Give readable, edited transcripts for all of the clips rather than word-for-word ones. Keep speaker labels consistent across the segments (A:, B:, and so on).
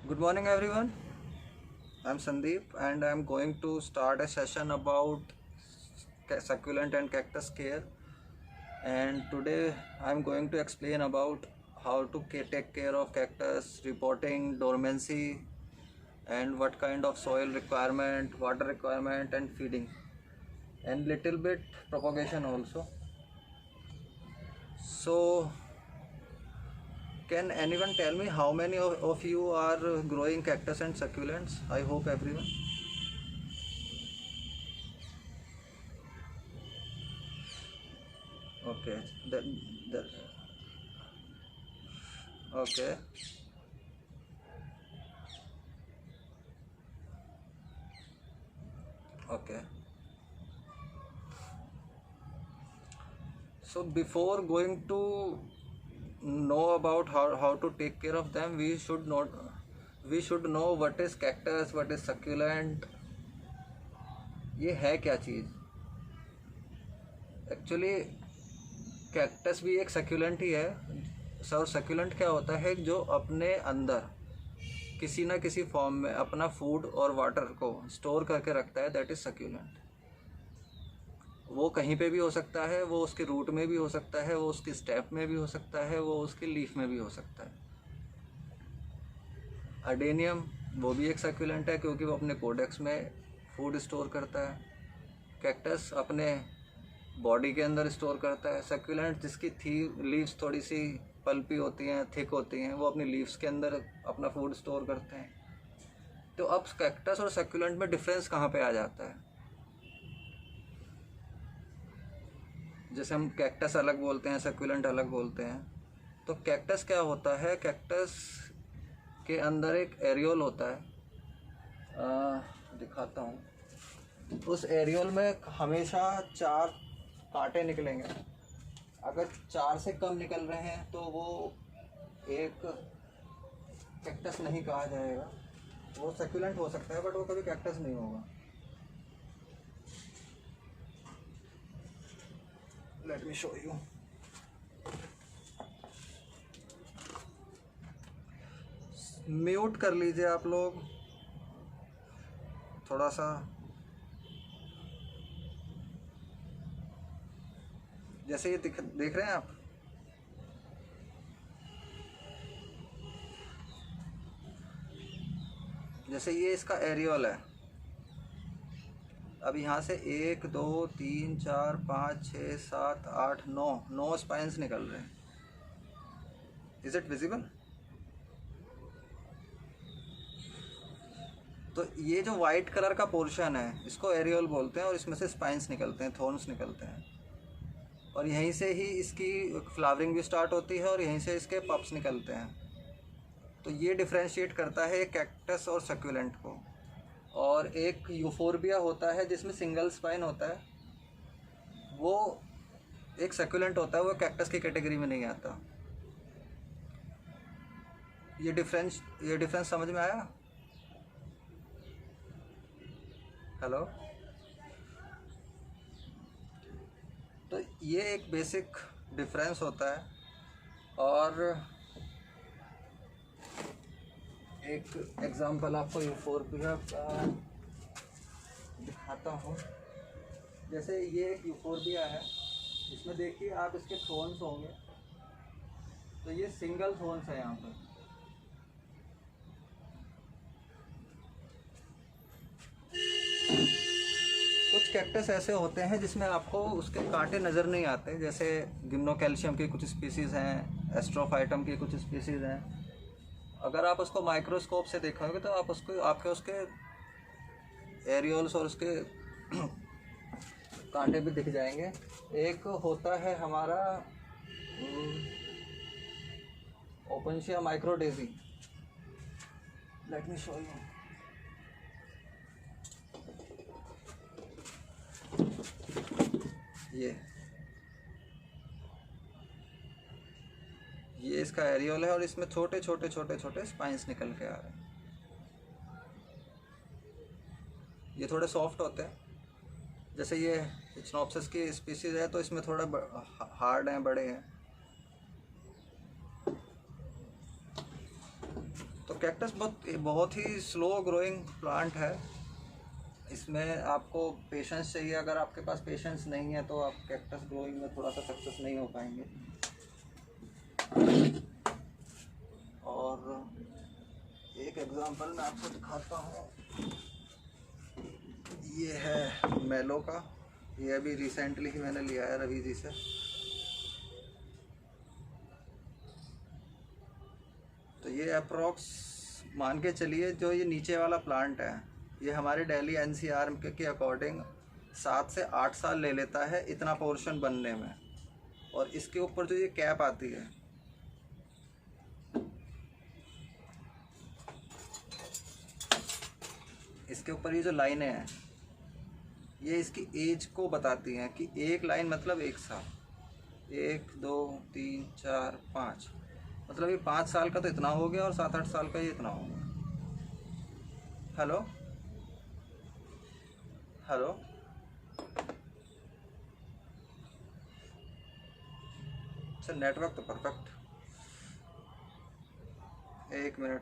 A: Good morning, everyone. I'm Sandeep, and I'm going to start a session about succulent and cactus care. And today, I'm going to explain about how to take care of cactus, reporting dormancy, and what kind of soil requirement, water requirement, and feeding, and little bit propagation also. So, can anyone tell me how many of you are growing cactus and succulents? I hope everyone. Okay, that okay, okay. So before going to know about how to take care of them, we should know what is cactus, what is succulent, ये है क्या चीज़. Actually cactus भी एक succulent ही है. Sir succulent क्या होता है, जो अपने अंदर किसी ना किसी फॉर्म में अपना फूड और वाटर को स्टोर करके रखता है, दैट इज़ सक्यूलेंट. वो कहीं पे भी हो सकता है, वो उसके रूट में भी हो सकता है, वो उसकी स्टेप में भी हो सकता है, वो उसकी लीफ में भी हो सकता है. अडेनियम वो भी एक सक्यूलेंट है, क्योंकि वो अपने कोडेक्स में फूड स्टोर करता है. कैक्टस अपने बॉडी के अंदर स्टोर करता है. सक्यूलेंट जिसकी थी लीव्स थोड़ी सी पल्पी होती हैं, थिक होती हैं, वो अपनी लीव्स के अंदर अपना फूड स्टोर करते हैं. तो अब कैक्टस और सक्यूलेंट में डिफरेंस कहाँ पे आ जाता है. जैसे हम कैक्टस अलग बोलते हैं, सक्यूलेंट अलग बोलते हैं. तो कैक्टस क्या होता है, कैक्टस के अंदर एक एरियोल होता है. दिखाता हूँ. उस एरियोल में हमेशा 4 कांटे निकलेंगे. अगर 4 से कम निकल रहे हैं तो वो एक कैक्टस नहीं कहा जाएगा. वो सक्यूलेंट हो सकता है, बट वो कभी कैक्टस नहीं होगा. Late me show you. Mute कर लीजिए आप लोग थोड़ा सा. जैसे ये देख रहे हैं आप, जैसे ये इसका एरियोल है. अब यहाँ से 1 2 3 4 5 6 7 8 9 स्पाइंस निकल रहे हैं. Is it visible. तो ये जो वाइट कलर का पोर्शन है, इसको एरियोल बोलते हैं, और इसमें से स्पाइंस निकलते हैं, थॉर्न्स निकलते हैं. और यहीं से ही इसकी फ्लावरिंग भी स्टार्ट होती है, और यहीं से इसके पप्स निकलते हैं. तो ये डिफ्रेंशिएट करता है कैक्टस और सक्यूलेंट को. और एक यूफोर्बिया होता है जिसमें सिंगल स्पाइन होता है, वो एक सक्यूलेंट होता है, वो कैक्टस की कैटेगरी में नहीं आता. ये डिफरेंस समझ में आया. हेलो. तो ये एक बेसिक डिफरेंस होता है. और एक एग्जांपल आपको यूफोर्बिया का दिखाता हूँ. जैसे ये एक यूफोर्बिया है, इसमें देखिए आप, इसके थोन्स होंगे. तो ये सिंगल थोन्स है यहाँ पर. कुछ कैक्टस ऐसे होते हैं जिसमें आपको उसके कांटे नज़र नहीं आते. जैसे गिम्नोकैल्शियम की कुछ स्पीसीज़ हैं, एस्ट्रोफाइटम की कुछ स्पीसीज़ हैं. अगर आप उसको माइक्रोस्कोप से देखोगे तो आप उसके एरियोल्स और उसके कांटे भी दिख जाएंगे. एक होता है हमारा Opuntia microdasys. Let me show you. ये इसका एरियोल है, और इसमें छोटे छोटे छोटे छोटे स्पाइंस निकल के आ रहे हैं. ये थोड़े सॉफ्ट होते हैं. जैसे ये स्नोप्सिस की स्पीसीज़ है, तो इसमें थोड़ा हार्ड हैं, बड़े हैं. तो कैक्टस बहुत ही स्लो ग्रोइंग प्लांट है। इसमें आपको पेशेंस चाहिए। अगर आपके पास पेशेंस नहीं है तो आप कैक्टस ग्रोइंग में थोड़ा सा सक्सेस नहीं हो पाएंगे। और एक एग्जांपल मैं आपको दिखाता हूँ। ये है मेलो का। ये अभी रिसेंटली ही मैंने लिया है रवि जी से। तो ये अप्रॉक्स मान के चलिए, जो ये नीचे वाला प्लांट है ये हमारे दिल्ली एनसीआर के अकॉर्डिंग 7 से 8 साल ले लेता है इतना पोर्शन बनने में। और इसके ऊपर जो ये कैप आती है, इसके ऊपर ये जो लाइनें हैं ये इसकी एज को बताती हैं कि एक लाइन मतलब 1 साल, 1 2 3 4 5, मतलब ये 5 साल का तो इतना हो गया और 7-8 साल का ये इतना हो गया। हेलो हेलो, सर नेटवर्क तो परफेक्ट। 1 मिनट,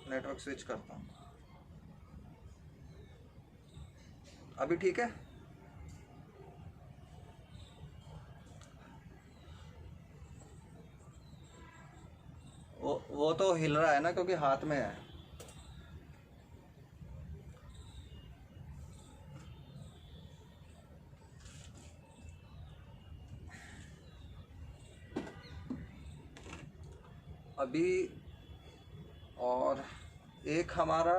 A: नेटवर्क स्विच करता हूँ। अभी ठीक है? वो तो हिल रहा है ना क्योंकि हाथ में है। अभी और एक हमारा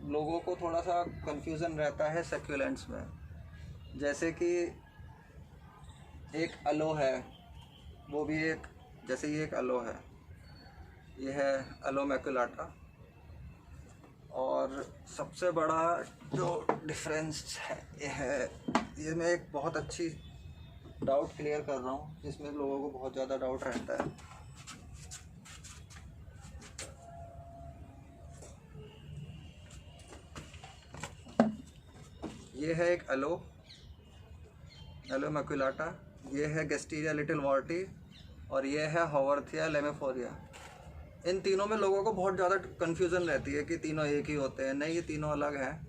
A: लोगों को थोड़ा सा कंफ्यूजन रहता है सक्यूलेंट्स में। जैसे कि एक अलो है, वो भी एक, जैसे ये एक अलो है, ये है अलो मैकुलाटा। और सबसे बड़ा जो डिफरेंस है ये मैं एक बहुत अच्छी डाउट क्लियर कर रहा हूँ जिसमें लोगों को बहुत ज़्यादा डाउट रहता है। ये है एक अलो मैकुलाटा, ये है गेस्टीरिया लिटिल वॉर्टी और ये है हॉवरथिया लेमेफोरिया। इन तीनों में लोगों को बहुत ज़्यादा कन्फ्यूज़न रहती है कि तीनों एक ही होते हैं। नहीं, ये तीनों अलग हैं।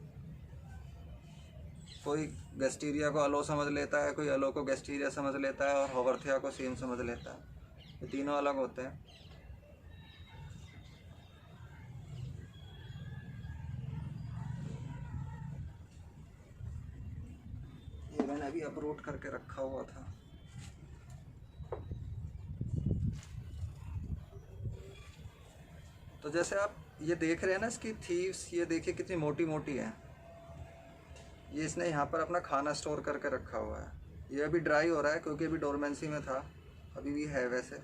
A: कोई गेस्टीरिया को अलो समझ लेता है, कोई अलो को गेस्टीरिया समझ लेता है और हॉवरथिया को सेम समझ लेता है। ये तीनों अलग होते हैं। ये मैंने अभी अपलोड करके रखा हुआ था। तो जैसे आप ये देख रहे हैं ना, इसकी थीव्स ये देखिए कितनी मोटी मोटी है। ये इसने यहाँ पर अपना खाना स्टोर करके रखा हुआ है। ये अभी ड्राई हो रहा है क्योंकि अभी डोरमेंसी में था, अभी भी है वैसे।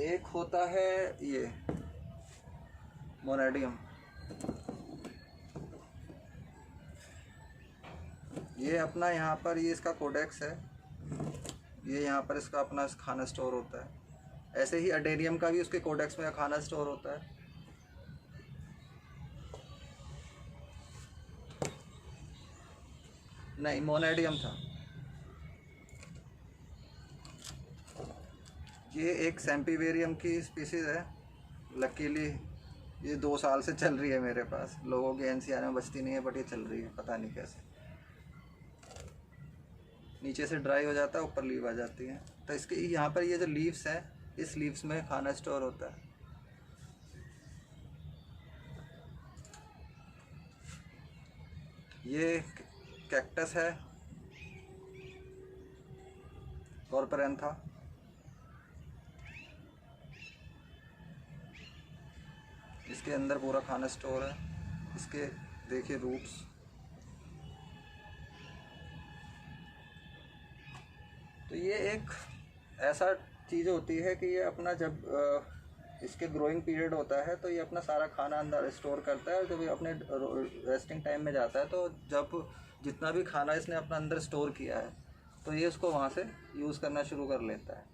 A: एक होता है ये मोनेडियम, ये अपना यहाँ पर ये इसका कोडेक्स है, ये यहाँ पर इसका अपना खाना स्टोर होता है। ऐसे ही अडेनियम का भी उसके कोडेक्स में खाना स्टोर होता है। नहीं, मोनेडियम था। ये एक सैम्पीवेरियम की स्पीसीज़ है। लकीली ये 2 साल से चल रही है मेरे पास। लोगों की एनसीआर में बचती नहीं है बट ये चल रही है, पता नहीं कैसे। नीचे से ड्राई हो जाता है, ऊपर लीव आ जाती है। तो इसके यहाँ पर ये जो लीव्स हैं, इस लीव्स में खाना स्टोर होता है। ये कैक्टस है, कॉर्परेंथा। इसके अंदर पूरा खाना स्टोर है। इसके देखिए रूट्स, तो ये एक ऐसा चीज़ होती है कि ये अपना जब इसके ग्रोइंग पीरियड होता है तो ये अपना सारा खाना अंदर स्टोर करता है। और जब ये अपने रेस्टिंग टाइम में जाता है तो जब जितना भी खाना इसने अपना अंदर स्टोर किया है तो ये उसको वहाँ से यूज़ करना शुरू कर लेता है।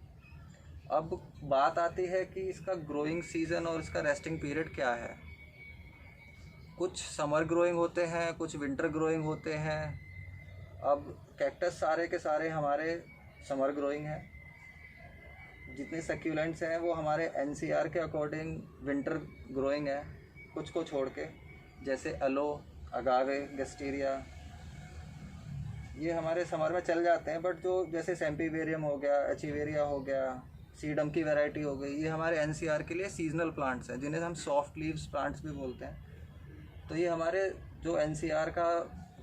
A: अब बात आती है कि इसका ग्रोइंग सीज़न और इसका रेस्टिंग पीरियड क्या है। कुछ समर ग्रोइंग होते हैं, कुछ विंटर ग्रोइंग होते हैं। अब कैक्टस सारे के सारे हमारे समर ग्रोइंग हैं। जितने सक्यूलेंट्स हैं वो हमारे एनसीआर के अकॉर्डिंग विंटर ग्रोइंग है, कुछ को छोड़ के, जैसे अलो, अगावे, गेस्टीरिया, ये हमारे समर में चल जाते हैं। बट जो जैसे सेम्पीवेरियम हो गया, एचिवेरिया हो गया, सीडम की वैरायटी हो गई, ये हमारे एनसीआर के लिए सीजनल प्लांट्स हैं, जिन्हें हम सॉफ्ट लीव्स प्लांट्स भी बोलते हैं। तो ये हमारे जो एनसीआर का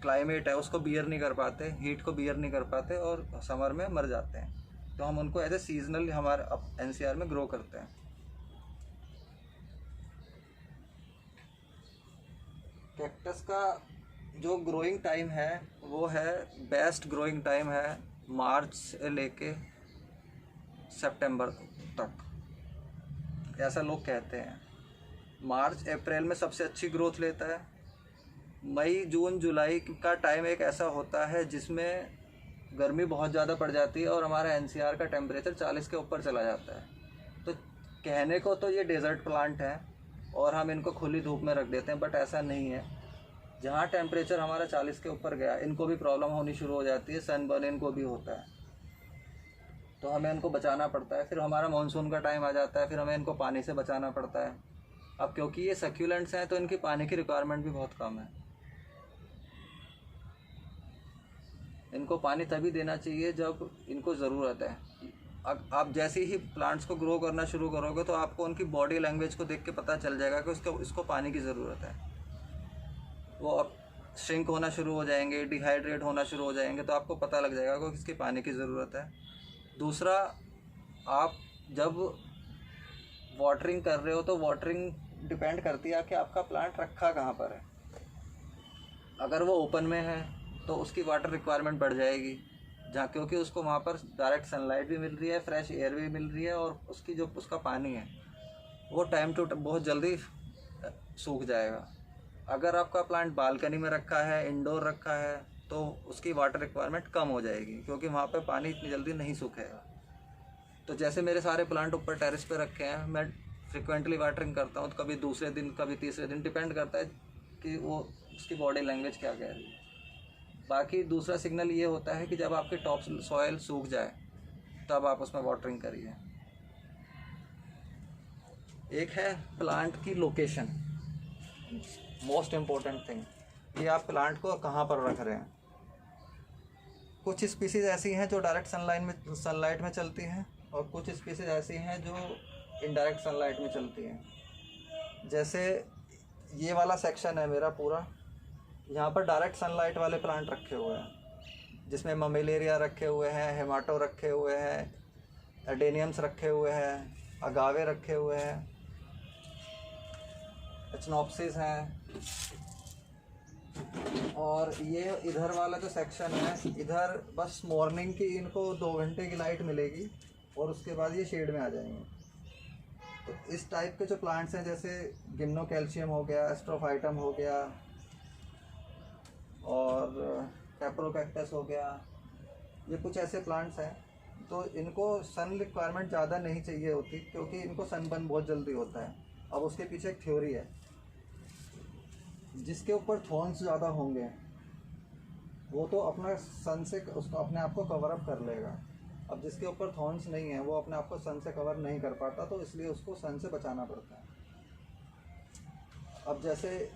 A: क्लाइमेट है उसको बियर नहीं कर पाते, हीट को बियर नहीं कर पाते और समर में मर जाते हैं। तो हम उनको एज ए सीजनल हमारे एनसीआर में ग्रो करते हैं। कैक्टस का जो ग्रोइंग टाइम है वो है, बेस्ट ग्रोइंग टाइम है मार्च से लेके सितंबर तक, ऐसा लोग कहते हैं। मार्च अप्रैल में सबसे अच्छी ग्रोथ लेता है। मई जून जुलाई का टाइम एक ऐसा होता है जिसमें गर्मी बहुत ज़्यादा पड़ जाती है और हमारा एनसीआर का टेम्परेचर 40 के ऊपर चला जाता है। तो कहने को तो ये डेजर्ट प्लांट है और हम इनको खुली धूप में रख देते हैं, बट ऐसा नहीं है। जहाँ टेम्परेचर हमारा 40 के ऊपर गया, इनको भी प्रॉब्लम होनी शुरू हो जाती है, सनबर्न इनको भी होता है। तो हमें इनको बचाना पड़ता है। फिर हमारा मानसून का टाइम आ जाता है, फिर हमें इनको पानी से बचाना पड़ता है। अब क्योंकि ये सक्यूलेंट्स हैं तो इनकी पानी की रिक्वायरमेंट भी बहुत कम है। इनको पानी तभी देना चाहिए जब इनको ज़रूरत है। आप जैसे ही प्लांट्स को ग्रो करना शुरू करोगे तो आपको उनकी बॉडी लैंग्वेज को देख के पता चल जाएगा कि इसको पानी की ज़रूरत है। वो अब श्रिंक होना शुरू हो जाएंगे, डिहाइड्रेट होना शुरू हो जाएंगे, तो आपको पता लग जाएगा कि किसकी पानी की ज़रूरत है। दूसरा, आप जब वाटरिंग कर रहे हो तो वाटरिंग डिपेंड करती है कि आपका प्लांट रखा कहाँ पर है। अगर वो ओपन में है तो उसकी वाटर रिक्वायरमेंट बढ़ जाएगी, जहाँ क्योंकि उसको वहाँ पर डायरेक्ट सनलाइट भी मिल रही है, फ्रेश एयर भी मिल रही है, और उसकी जो उसका पानी है वो टाइम टू बहुत जल्दी सूख जाएगा। अगर आपका प्लांट बालकनी में रखा है, इंडोर रखा है, तो उसकी वाटर रिक्वायरमेंट कम हो जाएगी, क्योंकि वहाँ पे पानी इतनी जल्दी नहीं सूखेगा। तो जैसे मेरे सारे प्लांट ऊपर टेरेस पे रखे हैं, मैं फ्रिक्वेंटली वाटरिंग करता हूँ, तो कभी दूसरे दिन कभी तीसरे दिन, डिपेंड करता है कि वो उसकी बॉडी लैंग्वेज क्या कह रही है। बाकी दूसरा सिग्नल ये होता है कि जब आपकी टॉप सॉयल सूख जाए तब आप उसमें वाटरिंग करिए। एक है प्लांट की लोकेशन, मोस्ट इम्पोर्टेंट थिंग, ये आप प्लांट को कहाँ पर रख रहे हैं। कुछ स्पीसीज ऐसी हैं जो डायरेक्ट सनलाइट में चलती हैं, और कुछ स्पीसीज ऐसी हैं जो इनडायरेक्ट सनलाइट में चलती हैं। जैसे ये वाला सेक्शन है मेरा पूरा, यहाँ पर डायरेक्ट सनलाइट वाले प्लांट रखे हुए हैं, जिसमें ममेलेरिया रखे हुए हैं, हेमाटो रखे हुए हैं, एडेनियम्स रखे हुए हैं, अगावे रखे हुए हैं, एचनोप्सिस हैं। और ये इधर वाला जो सेक्शन है, इधर बस मॉर्निंग की इनको 2 घंटे की लाइट मिलेगी और उसके बाद ये शेड में आ जाएंगे। तो इस टाइप के जो प्लांट्स हैं, जैसे गिम्नोकैल्शियम हो गया, एस्ट्रोफाइटम हो गया, और कैप्रोकैक्टस हो गया, ये कुछ ऐसे प्लांट्स हैं। तो इनको सन रिक्वायरमेंट ज़्यादा नहीं चाहिए होती, क्योंकि इनको सनबर्न बहुत जल्दी होता है। अब उसके पीछे एक थ्योरी है, जिसके ऊपर थॉर्न्स ज़्यादा होंगे वो तो अपना सन से उसको अपने आप को कवर अप कर लेगा। अब जिसके ऊपर थॉर्न्स नहीं है वो अपने आप को सन से कवर नहीं कर पाता, तो इसलिए उसको सन से बचाना पड़ता है। अब जैसे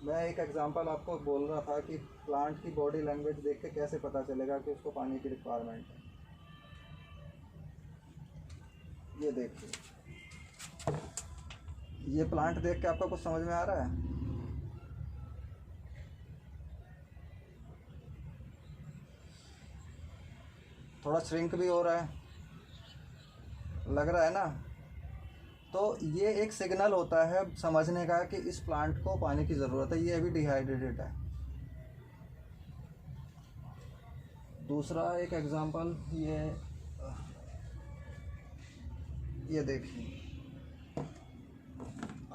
A: मैं एक एग्जांपल आपको बोल रहा था कि प्लांट की बॉडी लैंग्वेज देख के कैसे पता चलेगा कि उसको पानी की रिक्वायरमेंट है। ये देखिए, ये प्लांट देख के आपको कुछ समझ में आ रहा है? थोड़ा श्रिंक भी हो रहा है, लग रहा है ना? तो ये एक सिग्नल होता है समझने का कि इस प्लांट को पानी की ज़रूरत है, ये अभी डिहाइड्रेटेड है। दूसरा एक एग्जांपल, ये देखिए,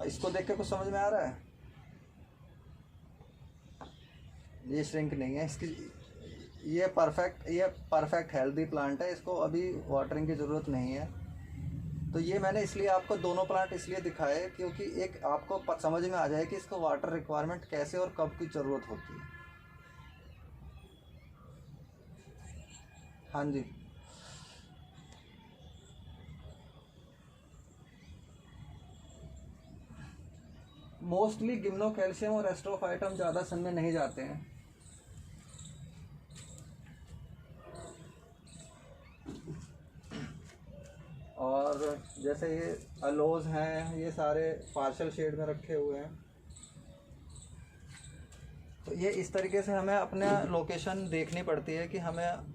A: इसको देख के कुछ समझ में आ रहा है? ये श्रिंक नहीं है, इसकी ये परफेक्ट हेल्दी प्लांट है, इसको अभी वाटरिंग की ज़रूरत नहीं है। तो ये मैंने इसलिए आपको दोनों प्लांट इसलिए दिखाए क्योंकि एक आपको समझ में आ जाए कि इसको वाटर रिक्वायरमेंट कैसे और कब की ज़रूरत होती है। हाँ जी, मोस्टली गिम्नो कैल्शियम और एस्ट्रोफाइटम ज़्यादा सन में नहीं जाते हैं। और जैसे ये अलोज हैं, ये सारे पार्शल शेड में रखे हुए हैं। तो ये इस तरीके से हमें अपने लोकेशन देखनी पड़ती है कि हमें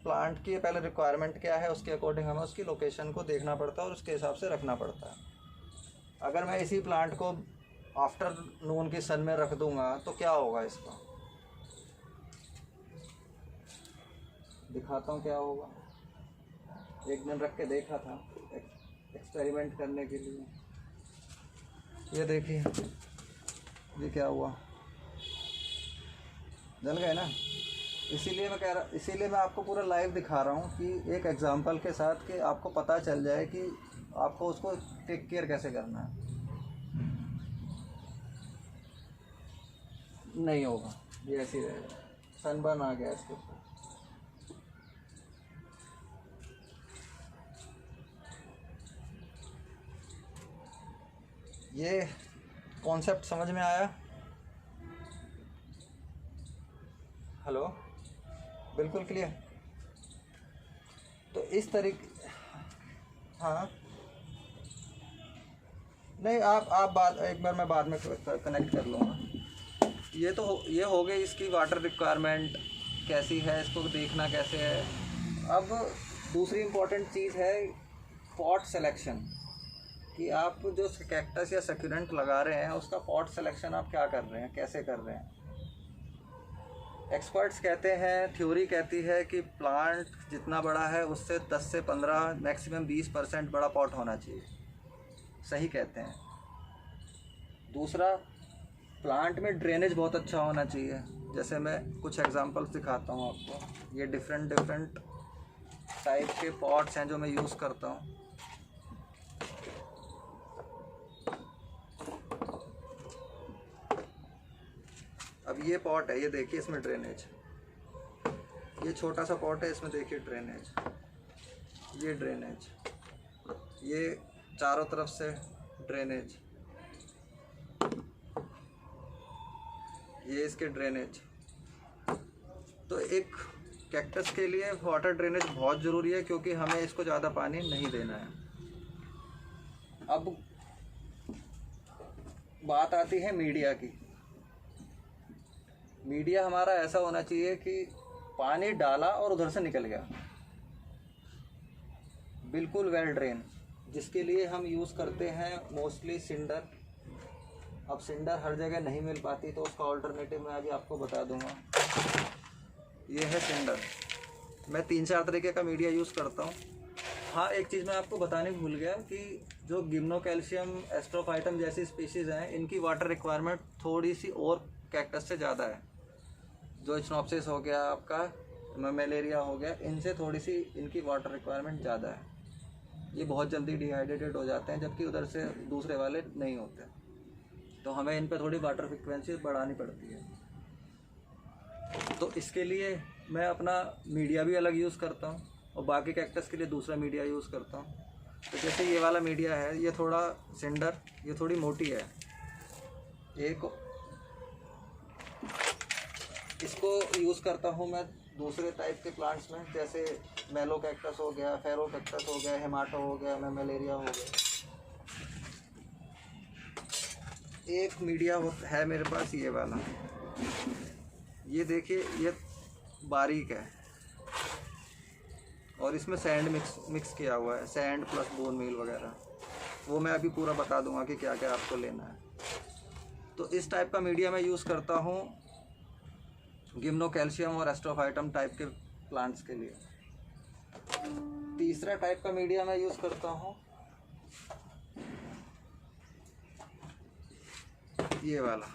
A: प्लांट की पहले रिक्वायरमेंट क्या है, उसके अकॉर्डिंग हमें उसकी लोकेशन को देखना पड़ता है और उसके हिसाब से रखना पड़ता है। अगर मैं इसी प्लांट को आफ्टरनून की सन में रख दूंगा तो क्या होगा, इसका दिखाता हूँ क्या होगा। एक दिन रख के देखा था एक्सपेरिमेंट करने के लिए। ये देखिए, ये क्या हुआ, जल गए ना। इसीलिए मैं आपको पूरा लाइव दिखा रहा हूँ कि एक एग्जांपल के साथ, कि आपको पता चल जाए कि आपको उसको टेक केयर कैसे करना है। नहीं होगा, ये ऐसे ही रहेगा। सनबर्न आ गया इसके ऊपर। ये कॉन्सेप्ट समझ में आया? हेलो, बिल्कुल क्लियर। तो इस तरीके, हाँ नहीं, आप बात एक बार मैं बाद में कनेक्ट कर लूँगा। ये हो गई इसकी वाटर रिक्वायरमेंट कैसी है, इसको देखना कैसे है। अब दूसरी इम्पोर्टेंट चीज़ है पॉट सिलेक्शन, कि आप जो कैक्टस या सक्यूलेंट लगा रहे हैं उसका पॉट सिलेक्शन आप क्या कर रहे हैं, कैसे कर रहे हैं। एक्सपर्ट्स कहते हैं, थ्योरी कहती है कि प्लांट जितना बड़ा है उससे 10 से 15 मैक्सिमम 20% बड़ा पॉट होना चाहिए, सही कहते हैं। दूसरा, प्लांट में ड्रेनेज बहुत अच्छा होना चाहिए। जैसे मैं कुछ एग्जांपल्स दिखाता हूँ आपको। ये डिफरेंट टाइप के पॉट्स हैं जो मैं यूज़ करता हूँ। अब ये पॉट है, ये देखिए इसमें ड्रेनेज। ये छोटा सा पॉट है, इसमें देखिए ड्रेनेज, ये ड्रेनेज, ये चारों तरफ से ड्रेनेज, ये इसके ड्रेनेज। तो एक कैक्टस के लिए वाटर ड्रेनेज बहुत ज़रूरी है, क्योंकि हमें इसको ज़्यादा पानी नहीं देना है। अब बात आती है मीडिया की। मीडिया हमारा ऐसा होना चाहिए कि पानी डाला और उधर से निकल गया, बिल्कुल वेल ड्रेन, जिसके लिए हम यूज़ करते हैं मोस्टली सिंडर। अब सिंडर हर जगह नहीं मिल पाती, तो उसका ऑल्टरनेटिव मैं अभी आपको बता दूंगा। ये है सिंडर। मैं 3-4 तरीके का मीडिया यूज़ करता हूँ। हाँ, एक चीज़ मैं आपको बताने भूल गया कि जो गिम्नो कैल्शियम, एस्ट्रोफाइटम जैसी स्पीशीज़ हैं, इनकी वाटर रिक्वायरमेंट थोड़ी सी और कैक्टस से ज़्यादा है। जो स्नोप्सिस हो गया, आपका मलेरिया हो गया, इनसे थोड़ी सी इनकी वाटर रिक्वायरमेंट ज़्यादा है। ये बहुत जल्दी डिहाइड्रेटेड हो जाते हैं, जबकि उधर से दूसरे वाले नहीं होते। तो हमें इन पर थोड़ी वाटर फ्रिक्वेंसी बढ़ानी पड़ती है। तो इसके लिए मैं अपना मीडिया भी अलग यूज़ करता हूँ, और बाकी कैक्टस के लिए दूसरा मीडिया यूज़ करता हूँ। तो जैसे ये वाला मीडिया है, ये थोड़ा सिंडर, ये थोड़ी मोटी है। एक इसको यूज़ करता हूँ मैं दूसरे टाइप के प्लांट्स में, जैसे मेलो कैक्टस हो गया, फेरो कैक्टस हो गया, हेमाटो हो गया, मलेरिया हो गया। एक मीडिया है मेरे पास ये वाला, ये देखिए, ये बारीक है और इसमें सैंड मिक्स किया हुआ है, सैंड प्लस बोन मील वगैरह। वो मैं अभी पूरा बता दूंगा कि क्या क्या आपको लेना है। तो इस टाइप का मीडिया मैं यूज़ करता हूँ गिम्नो कैल्शियम और एस्ट्रोफाइटम टाइप के प्लांट्स के लिए। तीसरा टाइप का मीडिया मैं यूज़ करता हूँ ये वाला।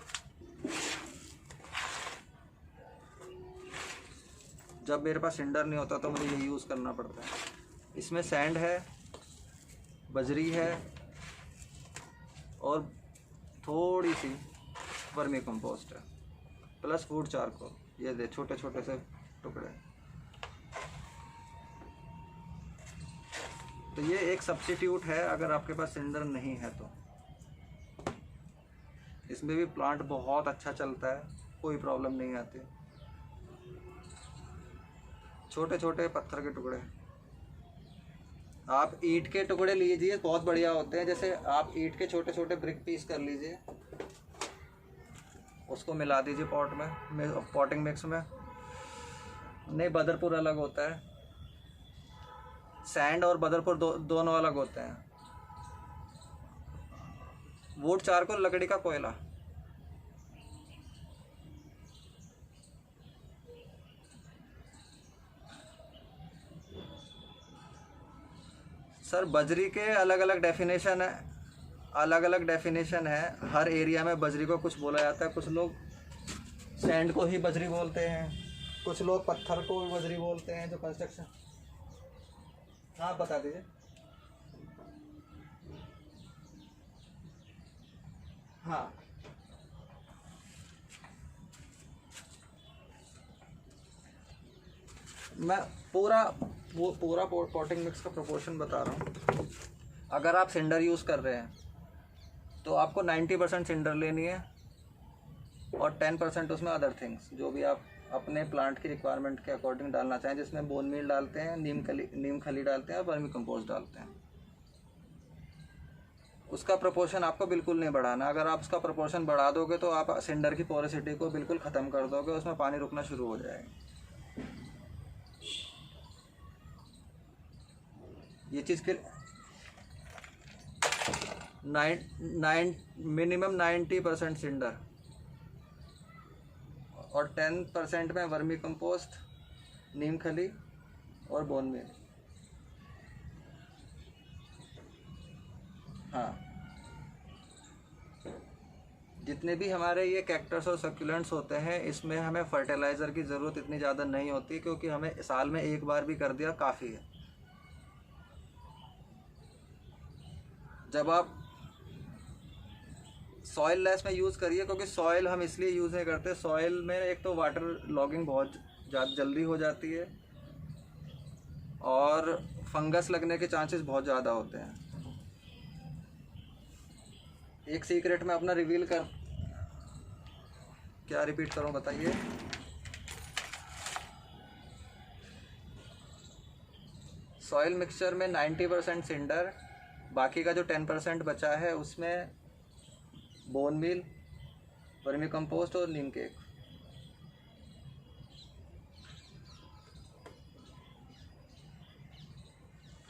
A: जब मेरे पास सिंडर नहीं होता तो मुझे ये यूज़ करना पड़ता है। इसमें सैंड है, बजरी है और थोड़ी सी वर्मी कंपोस्ट है, प्लस फूड चारकोल। ये दे छोटे छोटे से टुकड़े। तो ये एक सब्स्टिट्यूट है अगर आपके पास सिंडर नहीं है तो। इसमें भी प्लांट बहुत अच्छा चलता है, कोई प्रॉब्लम नहीं आती। छोटे छोटे पत्थर के टुकड़े, आप ईंट के टुकड़े लीजिए, बहुत बढ़िया होते हैं। जैसे आप ईंट के छोटे छोटे ब्रिक पीस कर लीजिए, उसको मिला दीजिए पॉट में, पॉटिंग मिक्स में। नहीं, बदरपुर अलग होता है, सैंड और बदरपुर दोनों अलग होते हैं। वुड चारकोल लकड़ी का कोयला। सर बजरी के अलग अलग डेफिनेशन है, अलग अलग डेफिनेशन है। हर एरिया में बजरी को कुछ बोला जाता है। कुछ लोग सैंड को ही बजरी बोलते हैं, कुछ लोग पत्थर को भी बजरी बोलते हैं जो कंस्ट्रक्शन। हाँ बता दीजिए। हाँ मैं पूरा पॉटिंग मिक्स का प्रोपोर्शन बता रहा हूँ। अगर आप सिंडर यूज़ कर रहे हैं तो आपको 90% सिंडर लेनी है और 10% उसमें अदर थिंग्स जो भी आप अपने प्लांट की रिक्वायरमेंट के अकॉर्डिंग डालना चाहें, जिसमें बोन मील डालते हैं, नीम खली डालते हैं और वर्मी कंपोस्ट डालते हैं। उसका प्रोपोर्शन आपको बिल्कुल नहीं बढ़ाना। अगर आप उसका प्रोपोर्शन बढ़ा दोगे तो आप सिंडर की पोरोसिटी को बिल्कुल ख़त्म कर दोगे, उसमें पानी रुकना शुरू हो जाएगा। ये चीज़ के मिनिमम 90% सिंडर और 10% में वर्मी कंपोस्ट, नीम खली और बोन मील। हाँ, जितने भी हमारे ये कैक्टस और सक्यूलेंट्स होते हैं, इसमें हमें फर्टिलाइज़र की ज़रूरत इतनी ज़्यादा नहीं होती, क्योंकि हमें साल में एक बार भी कर दिया काफ़ी है। जब आप सॉइल लेस में यूज़ करिए, क्योंकि सॉइल हम इसलिए यूज़ नहीं करते, सॉइल में एक तो वाटर लॉगिंग बहुत जल्दी हो जाती है और फंगस लगने के चांसेस बहुत ज़्यादा होते हैं। एक सीक्रेट मैं अपना रिवील कर, क्या रिपीट करूं बताइए? सॉइल मिक्सचर में 90% सिंडर, बाकी का जो 10% बचा है उसमें बोन मील, वर्मी कंपोस्ट और नीम केक।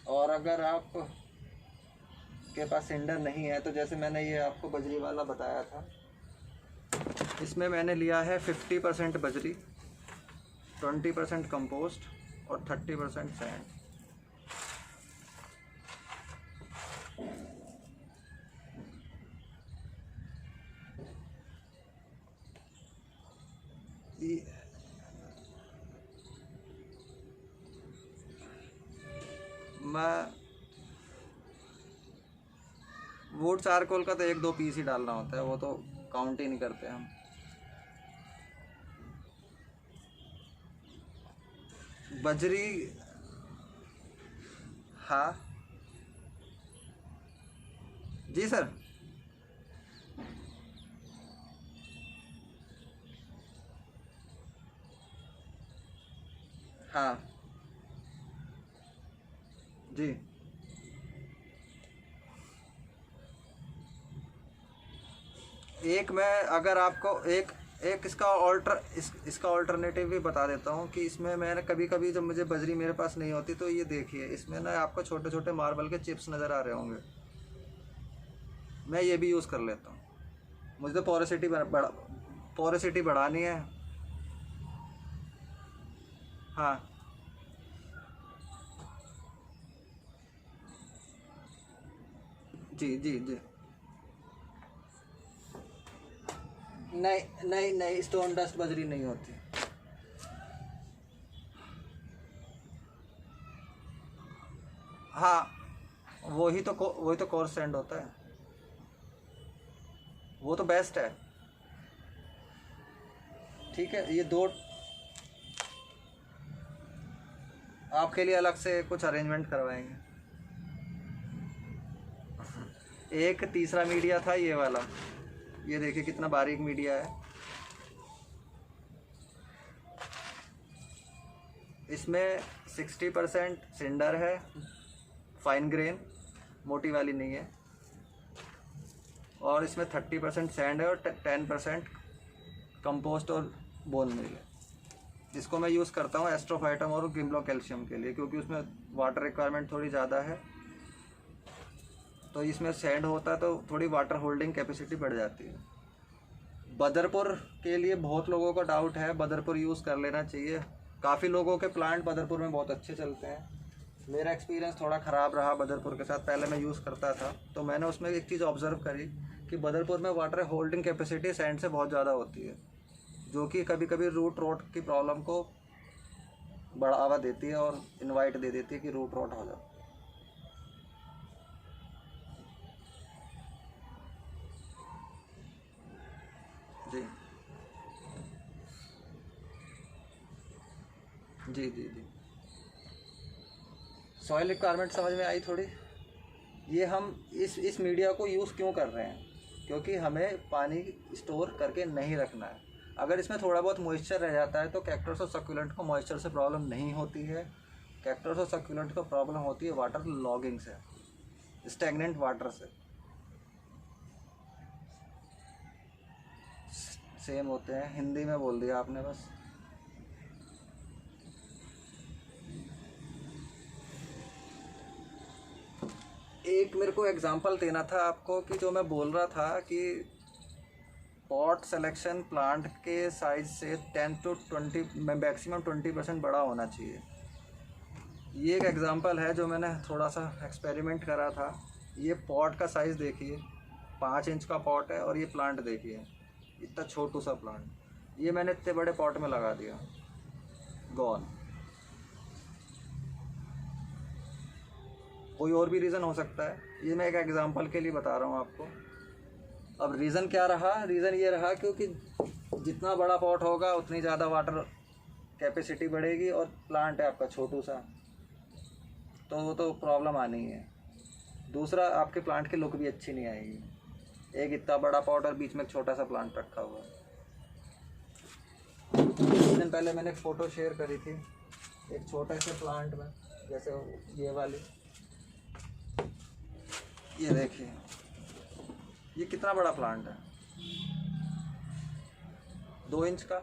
A: और अगर आप के पास सिंडर नहीं है तो जैसे मैंने ये आपको बजरी वाला बताया था, इसमें मैंने लिया है 50% बजरी, 20% कंपोस्ट और 30% सैंड। मैं वुड चारकोल का तो 1-2 पीस ही डालना होता है, वो तो काउंट ही नहीं करते हम। बजरी, हाँ जी सर। हाँ जी, एक मैं अगर आपको एक इसका ऑल्टरनेटिव भी बता देता हूँ कि इसमें मैंने कभी कभी जब मुझे बजरी मेरे पास नहीं होती तो ये देखिए, इसमें ना आपको छोटे छोटे मार्बल के चिप्स नज़र आ रहे होंगे, मैं ये भी यूज़ कर लेता हूँ। मुझे तो पोरोसिटी बढ़ानी है। हाँ जी जी जी। नहीं नहीं नहीं, स्टोन डस्ट बजरी नहीं होती। हाँ, वही तो कोर्स सैंड होता है, वो तो बेस्ट है। ठीक है, ये दो आपके लिए अलग से कुछ अरेंजमेंट करवाएंगे। एक तीसरा मीडिया था ये वाला, ये देखिए कितना बारीक मीडिया है। इसमें 60% सिंडर है, फाइन ग्रेन, मोटी वाली नहीं है, और इसमें 30% सैंड है और 10% कंपोस्ट और बोन मील है। इसको मैं यूज़ करता हूँ एस्ट्रोफाइटम और गिम्लो कैल्शियम के लिए, क्योंकि उसमें वाटर रिक्वायरमेंट थोड़ी ज़्यादा है। तो इसमें सैंड होता है तो थोड़ी वाटर होल्डिंग कैपेसिटी बढ़ जाती है। बदरपुर के लिए बहुत लोगों का डाउट है, बदरपुर यूज़ कर लेना चाहिए। काफ़ी लोगों के प्लांट बदरपुर में बहुत अच्छे चलते हैं। मेरा एक्सपीरियंस थोड़ा ख़राब रहा बदरपुर के साथ। पहले मैं यूज़ करता था तो मैंने उसमें एक चीज़ ऑब्ज़र्व करी कि बदरपुर में वाटर होल्डिंग कैपेसिटी सैंड से बहुत ज़्यादा होती है, जो कि कभी कभी रूट रॉट की प्रॉब्लम को बढ़ावा देती है और इनवाइट दे देती है कि रूट रॉट हो जाए। जी जी जी जी। सॉइल रिक्वायरमेंट समझ में आई थोड़ी। ये हम इस मीडिया को यूज़ क्यों कर रहे हैं, क्योंकि हमें पानी स्टोर करके नहीं रखना है। अगर इसमें थोड़ा बहुत मॉइस्चर रह जाता है तो कैक्टस और सक्यूलेंट को मॉइस्चर से प्रॉब्लम नहीं होती है। कैक्टस और सक्यूलेंट को प्रॉब्लम होती है वाटर लॉगिंग से, स्टैग्नेंट वाटर से। सेम होते हैं, हिंदी में बोल दिया आपने बस। एक मेरे को एग्जांपल देना था आपको कि जो मैं बोल रहा था कि पॉट सिलेक्शन प्लांट के साइज से 10 to 20 मैक्सिमम 20% बड़ा होना चाहिए। ये एक एग्जांपल है जो मैंने थोड़ा सा एक्सपेरिमेंट करा था। ये पॉट का साइज़ देखिए, 5 इंच का पॉट है, और ये प्लांट देखिए इतना छोटू सा प्लांट। ये मैंने इतने बड़े पॉट में लगा दिया, गॉन। कोई और भी रीज़न हो सकता है, ये मैं एक एग्जांपल के लिए बता रहा हूँ आपको। अब रीज़न क्या रहा? रीज़न ये रहा क्योंकि जितना बड़ा पॉट होगा उतनी ज़्यादा वाटर कैपेसिटी बढ़ेगी, और प्लांट है आपका छोटू सा, तो वो तो प्रॉब्लम आनी है। दूसरा, आपके प्लांट की लुक भी अच्छी नहीं आएगी। एक इतना बड़ा पॉट और बीच में एक छोटा सा प्लांट रखा हुआ है। कुछ दिन पहले मैंने एक फ़ोटो शेयर करी थी एक छोटे से प्लांट में, जैसे ये वाली। ये देखिए ये कितना बड़ा प्लांट है, 2 इंच का,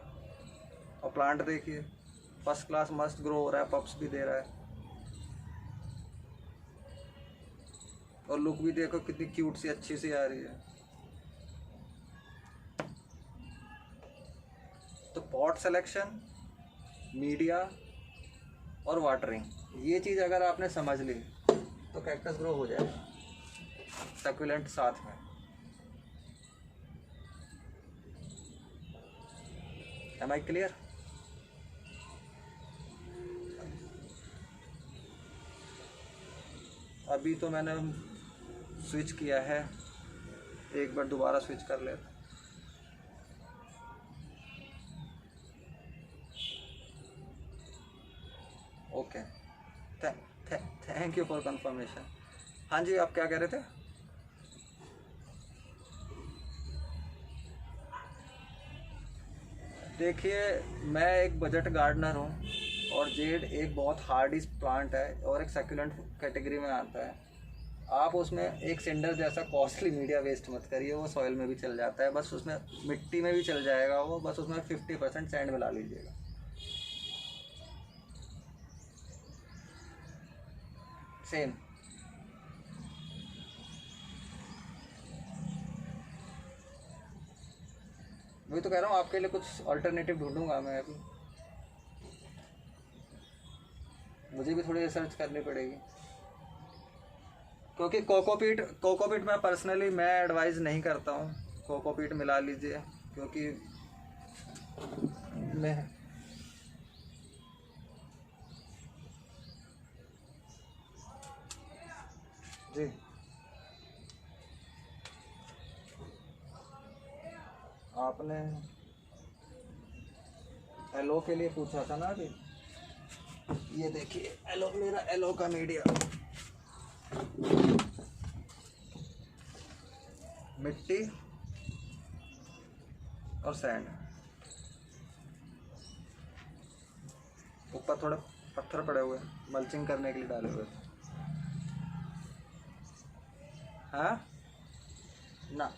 A: और प्लांट देखिए फर्स्ट क्लास मस्त ग्रो हो रहा है, पप्स भी दे रहा है, और लुक भी देखो कितनी क्यूट सी अच्छी सी आ रही है। तो पॉट सिलेक्शन, मीडिया और वाटरिंग, ये चीज़ अगर आपने समझ ली तो कैक्टस ग्रो हो जाएगा, सक्यूलेंट साथ में। Am I clear? अभी तो मैंने स्विच किया है, एक बार दोबारा स्विच कर लेते। Okay, thank you for confirmation. हाँ जी, आप क्या कह रहे थे? देखिए, मैं एक बजट गार्डनर हूँ, और जेड एक बहुत हार्डी प्लांट है और एक सक्यूलेंट कैटेगरी में आता है। आप उसमें एक सिंडर जैसा कॉस्टली मीडिया वेस्ट मत करिए, वो सॉइल में भी चल जाता है, बस उसमें मिट्टी में भी चल जाएगा वो, बस उसमें 50% सैंड मिला लीजिएगा। सेम। वही तो कह रहा हूँ, आपके लिए कुछ अल्टरनेटिव ढूंढूंगा मैं अभी। मुझे भी थोड़ी रिसर्च करनी पड़ेगी, क्योंकि कोकोपीट मैं पर्सनली मैं एडवाइस नहीं करता हूँ। कोकोपीट मिला लीजिए, क्योंकि मैं जी आपने एलो के लिए पूछा था ना अभी। ये देखिए एलो, मेरा एलो का मीडिया। मिट्टी और सैंड, ऊपर थोड़े पत्थर पड़े हुए हैं मल्चिंग करने के लिए डाले हुए। हाँ ना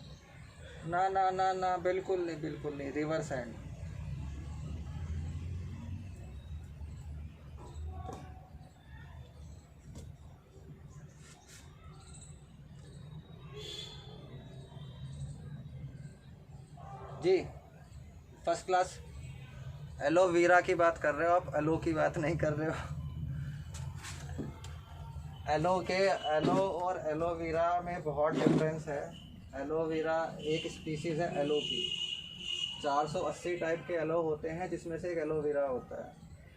A: ना ना ना ना, बिल्कुल नहीं, बिल्कुल नहीं, रिवर सैंड। जी फर्स्ट क्लास। एलोवेरा की बात कर रहे हो आप, एलो की बात नहीं कर रहे हो। एलो और एलोवेरा में बहुत डिफरेंस है। एलोवेरा एक स्पीशीज़ है एलो की। 480 टाइप के एलो होते हैं जिसमें से एक एलोवेरा होता है।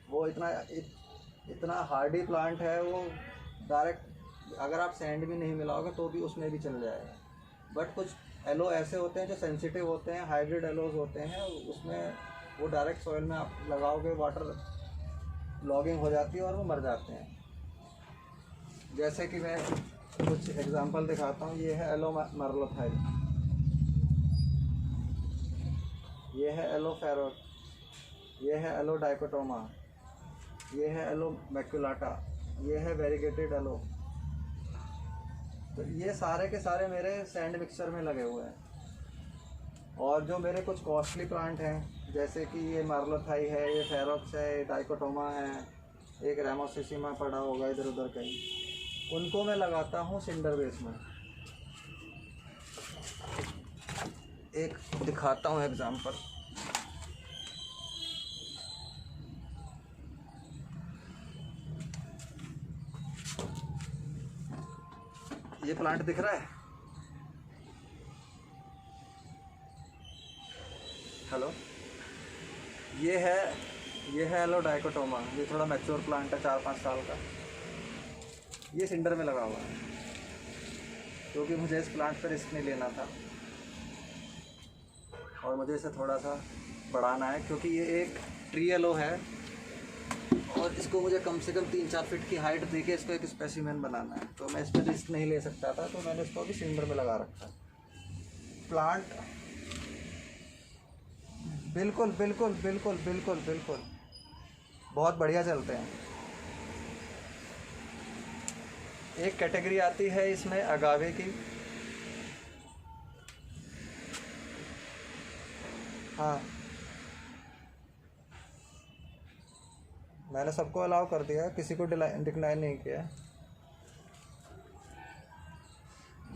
A: वो इतना हार्डी प्लांट है, वो डायरेक्ट अगर आप सैंड भी नहीं मिलाओगे तो भी उसमें भी चल जाएगा। बट कुछ एलो ऐसे होते हैं जो सेंसिटिव होते हैं, हाइब्रिड एलोज होते हैं, उसमें वो डायरेक्ट सॉइल में आप लगाओगे, वाटर लॉगिंग हो जाती है और वो मर जाते हैं। जैसे कि मैं कुछ एग्जांपल दिखाता हूँ। ये है एलो मर्लोथाइल, ये है एलो फेरोट, ये है एलो डाइकोटोमा, ये है एलो मैक्युलाटा, ये है वेरीगेटेड एलो। तो ये सारे के सारे मेरे सैंड मिक्सचर में लगे हुए हैं। और जो मेरे कुछ कॉस्टली प्लांट हैं, जैसे कि ये मार्लोथाई है, ये फेरोक्स है, ये डाइकोटोमा है, एक रेमोसिसिमा पड़ा होगा इधर उधर कहीं, उनको मैं लगाता हूँ सिंडर बेस में। एक दिखाता हूँ एग्जांपल। ये प्लांट दिख रहा है, हेलो, ये है एलो डाइकोटोमा। ये थोड़ा मैच्योर प्लांट है, 4-5 साल का। ये सिंडर में लगा हुआ है क्योंकि मुझे इस प्लांट पर रिस्क नहीं लेना था और मुझे इसे थोड़ा सा बढ़ाना है, क्योंकि ये एक ट्री एलो है और इसको मुझे कम से कम 3-4 फीट की हाइट देके इसको एक स्पेसिमेन बनाना है। तो मैं इस पर रिस्क नहीं ले सकता था, तो मैंने इसको अभी सिंडर में लगा रखा है। प्लांट बिल्कुल बिल्कुल बिल्कुल बिल्कुल बिल्कुल बहुत बढ़िया चलते हैं। एक कैटेगरी आती है इसमें अगावे की। हाँ, मैंने सबको अलाउ कर दिया, किसी को डिक्लाइन नहीं किया।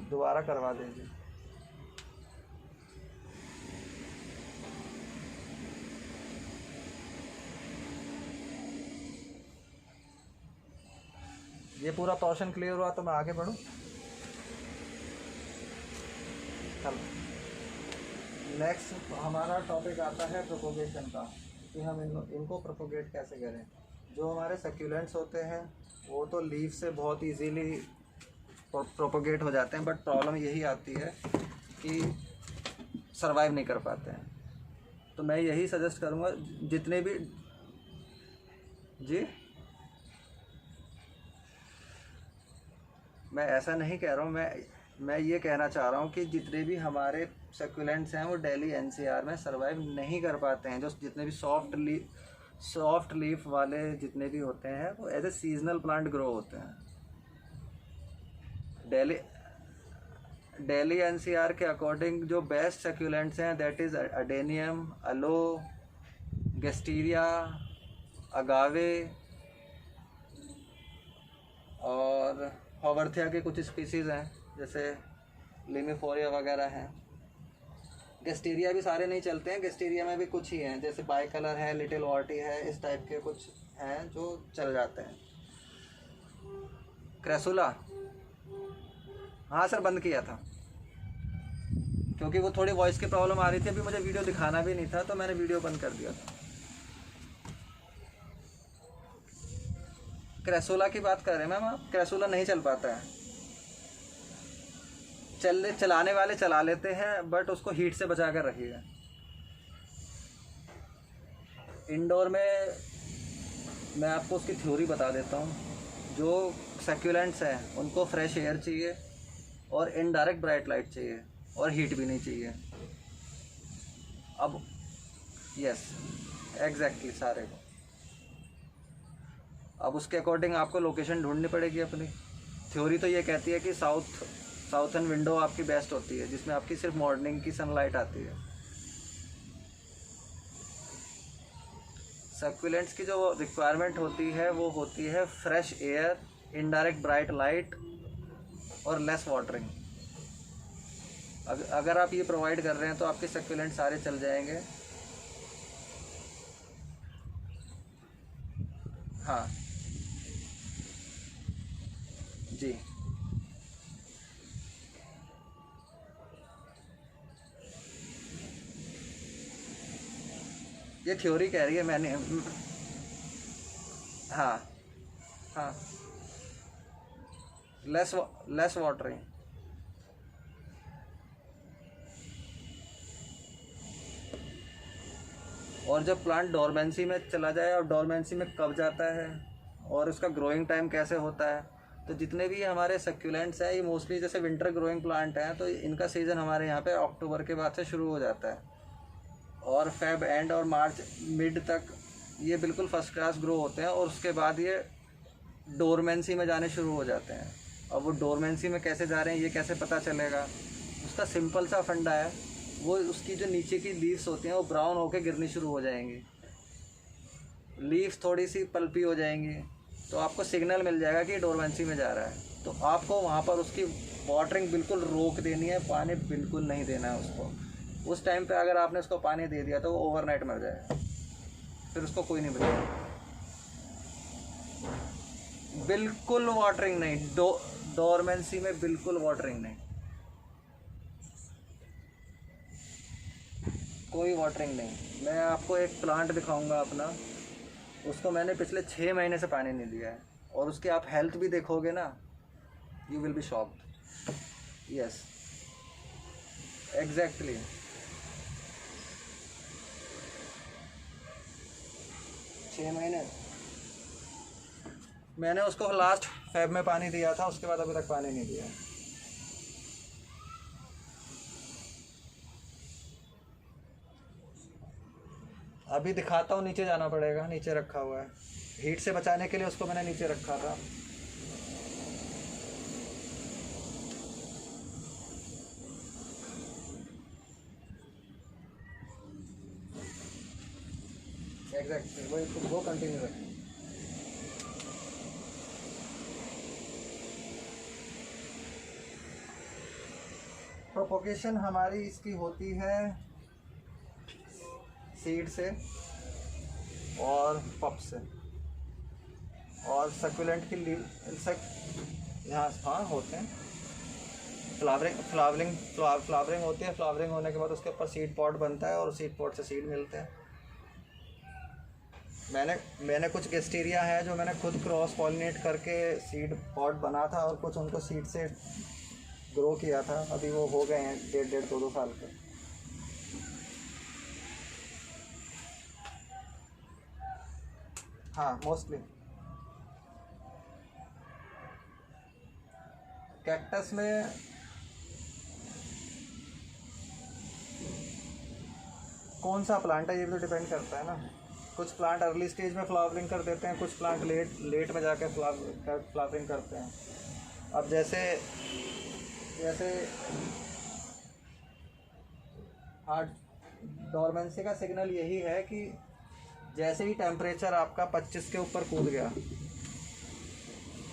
A: दोबारा करवा दीजिए। ये पूरा पोर्शन क्लियर हुआ तो मैं आगे बढ़ूँ। चलो, नेक्स्ट हमारा टॉपिक आता है प्रोपोगेशन का, कि हम इनको प्रोपोगेट कैसे करें। जो हमारे सक्यूलेंट्स होते हैं वो तो लीफ से बहुत इजीली प्रोपोगेट हो जाते हैं, बट प्रॉब्लम यही आती है कि सरवाइव नहीं कर पाते हैं। तो मैं यही सजेस्ट करूँगा जितने भी, जी मैं ऐसा नहीं कह रहा हूँ, मैं ये कहना चाह रहा हूँ कि जितने भी हमारे सक्यूलेंट्स हैं वो दिल्ली एनसीआर में सरवाइव नहीं कर पाते हैं। जो जितने भी सॉफ्ट लीफ वाले जितने भी होते हैं वो as a seasonal plant grow होते हैं। दिल्ली एनसीआर के अकॉर्डिंग जो बेस्ट सक्यूलेंट्स हैं that is adenium, aloe, gasteria, agave और हॉवर्थिया के कुछ स्पीसीज़ हैं जैसे लिमिफोरिया वगैरह हैं। गेस्टीरिया भी सारे नहीं चलते हैं, गेस्टीरिया में भी कुछ ही हैं, जैसे बाई कलर है, लिटिल वॉर्टी है, इस टाइप के कुछ हैं जो चल जाते हैं। क्रेसुला, हाँ सर बंद किया था क्योंकि वो थोड़ी वॉइस की प्रॉब्लम आ रही थी। अभी मुझे वीडियो दिखाना भी नहीं था तो मैंने वीडियो बंद कर दिया था। क्रेसुला की बात कर रहे हैं मैम आप, क्रेसुला नहीं चल पाता है। चलाने वाले चला लेते हैं बट उसको हीट से बचा कर रखिएगा। इंडोर में मैं आपको उसकी थ्योरी बता देता हूँ। जो सक्यूलेंट्स हैं उनको फ्रेश एयर चाहिए और इनडायरेक्ट ब्राइट लाइट चाहिए। और हीट भी नहीं चाहिए। अब यस, एग्जैक्टली सारे को। अब उसके अकॉर्डिंग आपको लोकेशन ढूंढनी पड़ेगी अपनी। थ्योरी तो ये कहती है कि साउथर्न विंडो आपकी बेस्ट होती है, जिसमें आपकी सिर्फ मॉर्निंग की सनलाइट आती है। सक्यूलेंट्स की जो रिक्वायरमेंट होती है वो होती है fresh air, indirect bright light और लेस वाटरिंग। अगर आप ये प्रोवाइड कर रहे हैं तो आपके सक्यूलेंट सारे चल जाएंगे। हाँ जी, ये थ्योरी कह रही है, मैंने। हाँ हाँ, लेस वाटरिंग। और जब प्लांट डोरमेंसी में चला जाए, और डोरमेंसी में कब जाता है और उसका ग्रोइंग टाइम कैसे होता है, तो जितने भी हमारे सक्यूलेंट्स हैं ये मोस्टली जैसे विंटर ग्रोइंग प्लांट हैं, तो इनका सीज़न हमारे यहाँ पे अक्टूबर के बाद से शुरू हो जाता है और फेब एंड और मार्च मिड तक ये बिल्कुल फर्स्ट क्लास ग्रो होते हैं। और उसके बाद ये डोरमेंसी में जाने शुरू हो जाते हैं। अब वो डोरमेंसी में कैसे जा रहे हैं ये कैसे पता चलेगा? उसका सिंपल सा फंडा है, वो उसकी जो नीचे की लीव्स होती हैं वो ब्राउन होकर गिरनी शुरू हो जाएंगी, लीव्स थोड़ी सी पल्पी हो जाएंगी, तो आपको सिग्नल मिल जाएगा कि डोरमेंसी में जा रहा है। तो आपको वहाँ पर उसकी वाटरिंग बिल्कुल रोक देनी है, पानी बिल्कुल नहीं देना है उसको। उस टाइम पे अगर आपने उसको पानी दे दिया तो वो ओवरनाइट मर जाएगा, फिर उसको कोई नहीं बचाएगा। बिल्कुल वाटरिंग नहीं, डोरमेंसी में बिल्कुल वाटरिंग नहीं, कोई वाटरिंग नहीं। मैं आपको एक प्लांट दिखाऊंगा अपना, उसको मैंने पिछले 6 महीने से पानी नहीं दिया है, और उसकी आप हेल्थ भी देखोगे ना, you will be shocked. Yes, exactly. 6 महीने मैंने उसको लास्ट फेब में पानी दिया था, उसके बाद अभी तक पानी नहीं दिया। अभी दिखाता हूँ, नीचे जाना पड़ेगा, नीचे रखा हुआ है, हीट से बचाने के लिए उसको मैंने नीचे रखा था। एग्जैक्टली वो कंटिन्यू रखें। प्रोपोगेशन हमारी इसकी होती है सीड से और पप से, और सक्यूलेंट की यहाँ हाँ होते हैं। फ्लावरिंग होती है, फ्लावरिंग होने के बाद उसके ऊपर सीड पॉट बनता है और सीड पॉट से सीड मिलते हैं। मैंने कुछ गेस्टीरिया है जो मैंने खुद क्रॉस पॉलिनेट करके सीड पॉट बना था, और कुछ उनको सीड से ग्रो किया था। अभी वो हो गए हैं 1.5-2 साल के। हाँ मोस्टली कैक्टस में कौन सा प्लांट है ये भी तो डिपेंड करता है ना। कुछ प्लांट अर्ली स्टेज में फ्लावरिंग कर देते हैं, कुछ प्लांट लेट में जाके फ्लावरिंग करते हैं। अब जैसे हाँ, डोरमेंसी का सिग्नल यही है कि जैसे ही टेम्परेचर आपका 25 के ऊपर कूद गया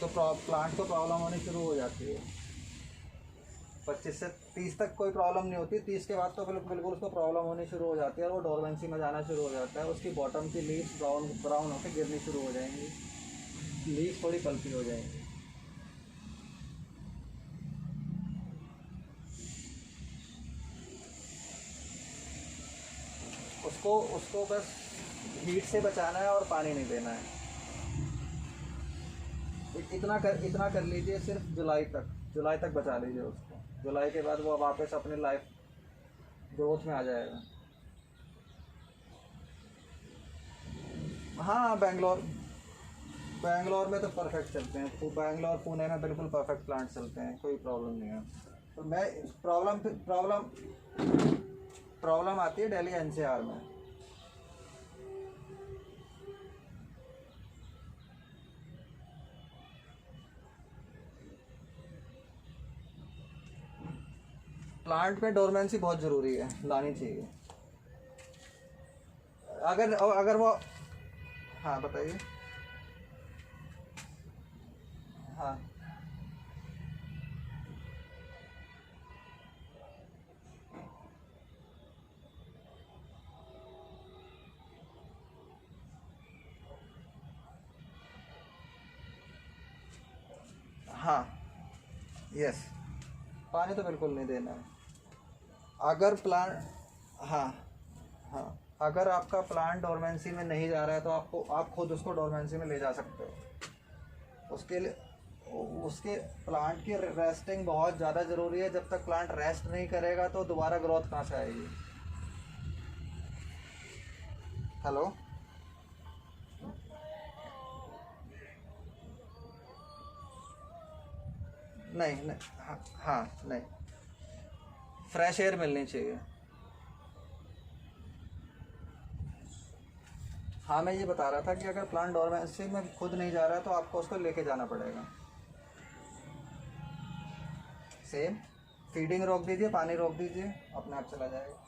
A: तो प्लांट को प्रॉब्लम होनी शुरू हो जाती है। 25 से 30 तक कोई प्रॉब्लम नहीं होती, 30 के बाद तो बिल्कुल उसको प्रॉब्लम होनी शुरू हो जाती है और वो डोरमेंसी में जाना शुरू हो जाता है। उसकी बॉटम की लीव्स ब्राउन होकर गिरनी शुरू हो जाएंगी, लीव्स थोड़ी पल्पी हो जाएंगी। उसको बस हीट से बचाना है और पानी नहीं देना है। इतना कर लीजिए, सिर्फ जुलाई तक बचा लीजिए उसको। जुलाई के बाद वो वापस अपनी लाइफ ग्रोथ में आ जाएगा। हाँ, बेंगलोर में तो परफेक्ट चलते हैं, बैंगलोर पुणे में बिल्कुल परफेक्ट प्लांट चलते हैं, कोई प्रॉब्लम नहीं है। तो मैं प्रॉब्लम प्रॉब्लम प्रॉब्लम आती है दिल्ली एनसीआर में। प्लांट में डोरमेंसी बहुत ज़रूरी है, लानी चाहिए। अगर अगर वो, हाँ बताइए। हाँ हाँ, यस, पानी तो बिल्कुल नहीं देना है। अगर प्लांट, हाँ हाँ, अगर आपका प्लांट डोरमेंसी में नहीं जा रहा है तो आप खुद उसको डोरमेंसी में ले जा सकते हो। उसके लिए उसके प्लांट की रेस्टिंग बहुत ज़्यादा ज़रूरी है। जब तक प्लांट रेस्ट नहीं करेगा तो दोबारा ग्रोथ कहाँ से आएगी। हेलो, नहीं नहीं, हाँ हाँ, नहीं, फ्रेश एयर मिलनी चाहिए। हाँ, मैं ये बता रहा था कि अगर प्लांट डोरमेंसी में खुद नहीं जा रहा है तो आपको उसको लेके जाना पड़ेगा। सेम, फीडिंग रोक दीजिए, पानी रोक दीजिए, अपने आप चला जाएगा।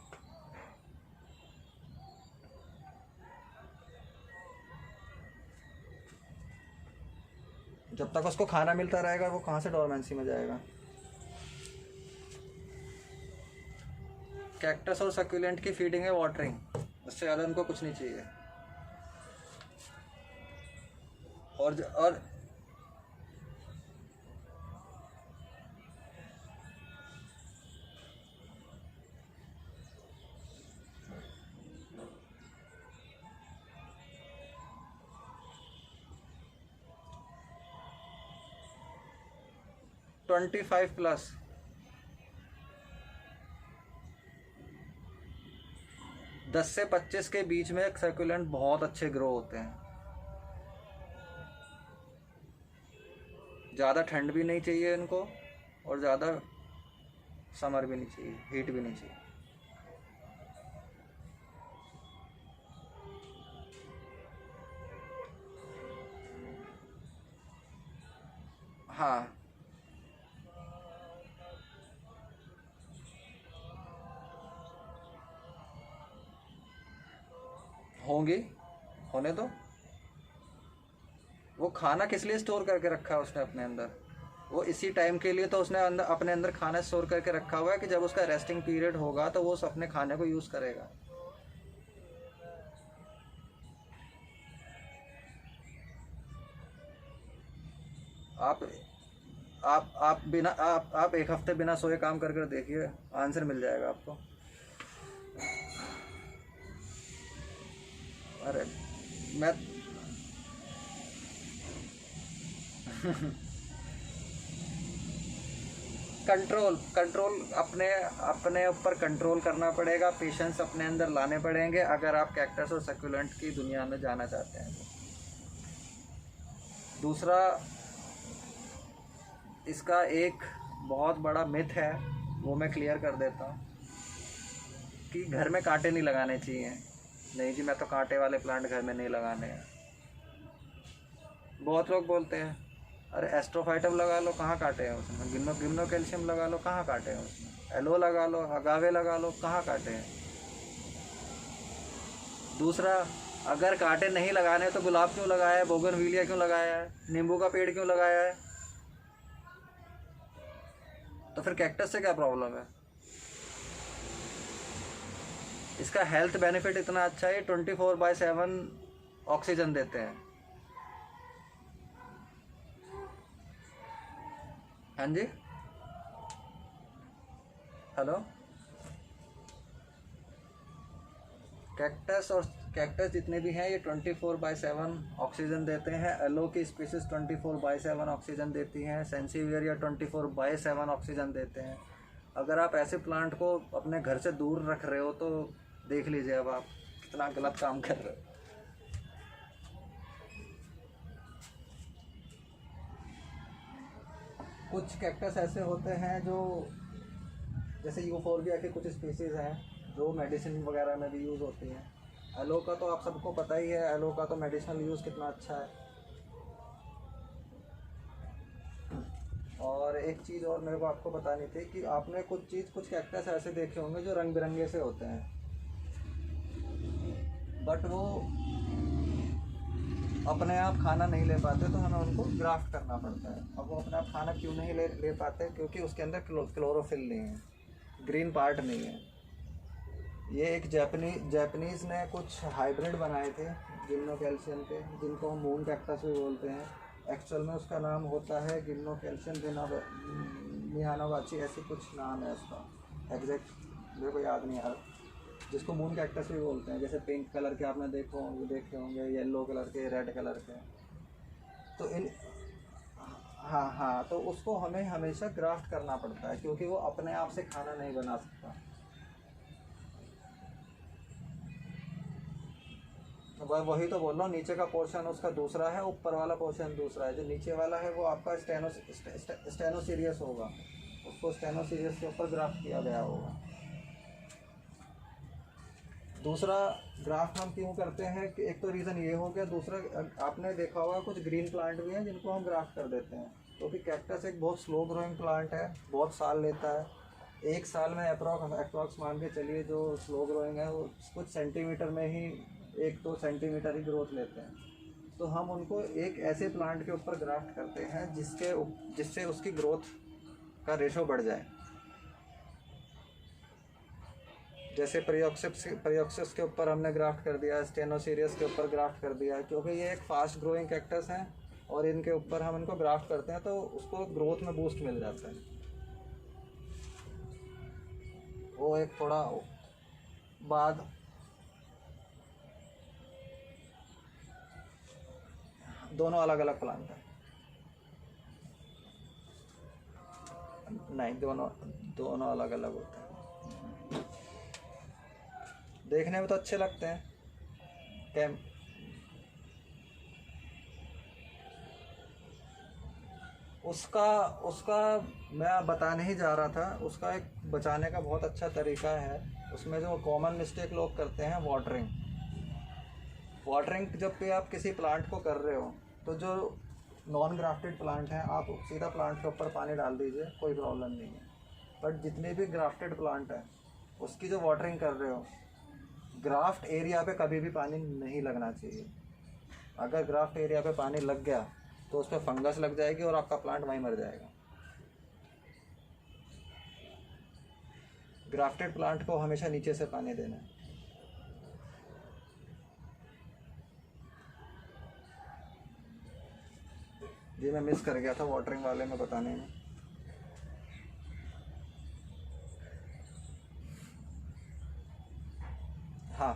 A: जब तक उसको खाना मिलता रहेगा वो कहाँ से डोरमेंसी में जाएगा। कैक्टस और सक्यूलेंट की फीडिंग है वाटरिंग, उससे ज़्यादा उनको कुछ नहीं चाहिए। और 25+। 10 से 25 के बीच में सक्यूलेंट बहुत अच्छे ग्रो होते हैं। ज़्यादा ठंड भी नहीं चाहिए इनको और ज़्यादा समर भी नहीं चाहिए, हीट भी नहीं चाहिए। हाँ, होंगी, होने दो। वो खाना किस लिए स्टोर करके रखा है उसने अपने अंदर? वो इसी टाइम के लिए तो उसने अपने अंदर खाना स्टोर करके रखा हुआ है कि जब उसका रेस्टिंग पीरियड होगा तो वो अपने खाने को यूज़ करेगा। आप आप एक हफ्ते बिना सोए काम कर देखिए, आंसर मिल जाएगा आपको। अरे मैं कंट्रोल कंट्रोल अपने अपने ऊपर कंट्रोल करना पड़ेगा, पेशेंस अपने अंदर लाने पड़ेंगे अगर आप कैक्टस और सक्यूलेंट की दुनिया में जाना चाहते हैं। दूसरा, इसका एक बहुत बड़ा मिथ है, वो मैं क्लियर कर देता हूँ कि घर में कांटे नहीं लगाने चाहिए। नहीं जी, मैं तो कांटे वाले प्लांट घर में नहीं लगाने हैं। बहुत लोग बोलते हैं अरे एस्ट्रोफाइटम लगा लो, कहाँ काटे हैं उसमें, गिम्नो कैल्शियम लगा लो, कहाँ काटे हैं उसमें, एलो लगा लो, अगावे लगा लो, कहाँ काटे हैं। दूसरा, अगर कांटे नहीं लगाने तो गुलाब क्यों लगाया है, बोगनविलिया क्यों लगाया है, नींबू का पेड़ क्यों लगाया है? तो फिर कैक्टस से क्या प्रॉब्लम है? इसका हेल्थ बेनिफिट इतना अच्छा है, 24/7 ऑक्सीजन देते हैं। हाँ जी, हेलो। कैक्टस जितने भी हैं ये 24/7 ऑक्सीजन देते हैं। एलो की स्पीसीज 24/7 ऑक्सीजन देती हैं। सेंसीवियरिया 24/7 ऑक्सीजन देते हैं। अगर आप ऐसे प्लांट को अपने घर से दूर रख रहे हो तो देख लीजिए अब आप कितना गलत काम कर रहे हो। कुछ कैक्टस ऐसे होते हैं जो जैसे यूफोर्बिया के कुछ स्पीसीज़ हैं जो मेडिसिन वगैरह में भी यूज़ होती हैं। एलो का तो आप सबको पता ही है, एलो का तो मेडिसिनल यूज़ कितना अच्छा है। और एक चीज़ और मेरे को आपको बतानी थी कि आपने कुछ कैक्टस ऐसे देखे होंगे जो रंग बिरंगे से होते हैं, बट वो अपने आप खाना नहीं ले पाते, तो हमें उनको ग्राफ्ट करना पड़ता है। अब वो अपने आप खाना क्यों नहीं ले पाते? क्योंकि उसके अंदर क्लोरोफिल नहीं है, ग्रीन पार्ट नहीं है। ये एक जापानीज़ ने कुछ हाइब्रिड बनाए थे गिम्नो कैल्शियम के, जिनको हम मून कैक्टस भी बोलते हैं। एक्चुअल में उसका नाम होता है गिम्नो कैल्शियम मियानावाची, ऐसी कुछ नाम है उसका, एग्जैक्ट मेरे को याद नहीं आ रहा। जिसको मून कैक्टस भी बोलते हैं। जैसे पिंक कलर के आपने देखे होंगे, येलो कलर के, रेड कलर के। तो इन हाँ, तो उसको हमें हमेशा ग्राफ्ट करना पड़ता है, क्योंकि वो अपने आप से खाना नहीं बना सकता। वही तो बोल रहा हूँ, नीचे का पोर्शन उसका दूसरा है, ऊपर वाला पोर्शन दूसरा है। जो नीचे वाला है वो आपका स्टेनोसीरियस होगा, उसको स्टेनोसीरियस के ऊपर ग्राफ्ट किया गया होगा। दूसरा ग्राफ्ट हम क्यों करते हैं कि एक तो रीज़न ये हो गया, दूसरा आपने देखा होगा कुछ ग्रीन प्लांट भी हैं जिनको हम ग्राफ्ट कर देते हैं, क्योंकि कैक्टस एक बहुत स्लो ग्रोइंग प्लांट है, बहुत साल लेता है। एक साल में अप्रॉक्स मान के चलिए, जो स्लो ग्रोइंग है वो कुछ सेंटीमीटर में ही 1-2 सेंटीमीटर ही ग्रोथ लेते हैं। तो हम उनको एक ऐसे प्लांट के ऊपर ग्राफ्ट करते हैं जिससे उसकी ग्रोथ का रेशो बढ़ जाए। जैसे परियोक्सिस के ऊपर हमने ग्राफ्ट कर दिया, स्टेनोसीरियस के ऊपर ग्राफ्ट कर दिया, क्योंकि ये एक फास्ट ग्रोइंग कैक्टस हैं और इनके ऊपर हम इनको ग्राफ्ट करते हैं तो उसको ग्रोथ में बूस्ट मिल जाता है। वो एक थोड़ा बाद दोनों अलग अलग प्लांट है, नहीं दोनों अलग अलग होते हैं। देखने में तो अच्छे लगते हैं कैम उसका मैं बताने ही जा रहा था। उसका एक बचाने का बहुत अच्छा तरीका है। उसमें जो कॉमन मिस्टेक लोग करते हैं, वाटरिंग जब भी आप किसी प्लांट को कर रहे हो, तो जो नॉन ग्राफ्टेड प्लांट हैं आप सीधा प्लांट के ऊपर पानी डाल दीजिए, कोई प्रॉब्लम नहीं है। बट जितने भी ग्राफ्टेड प्लांट हैं उसकी जो वाटरिंग कर रहे हो, ग्राफ्ट एरिया पे कभी भी पानी नहीं लगना चाहिए। अगर ग्राफ्ट एरिया पे पानी लग गया तो उस पर फंगस लग जाएगी और आपका प्लांट वहीं मर जाएगा। ग्राफ्टेड प्लांट को हमेशा नीचे से पानी देना है। जी मैं मिस कर गया था वाटरिंग वाले में बताने में। हाँ,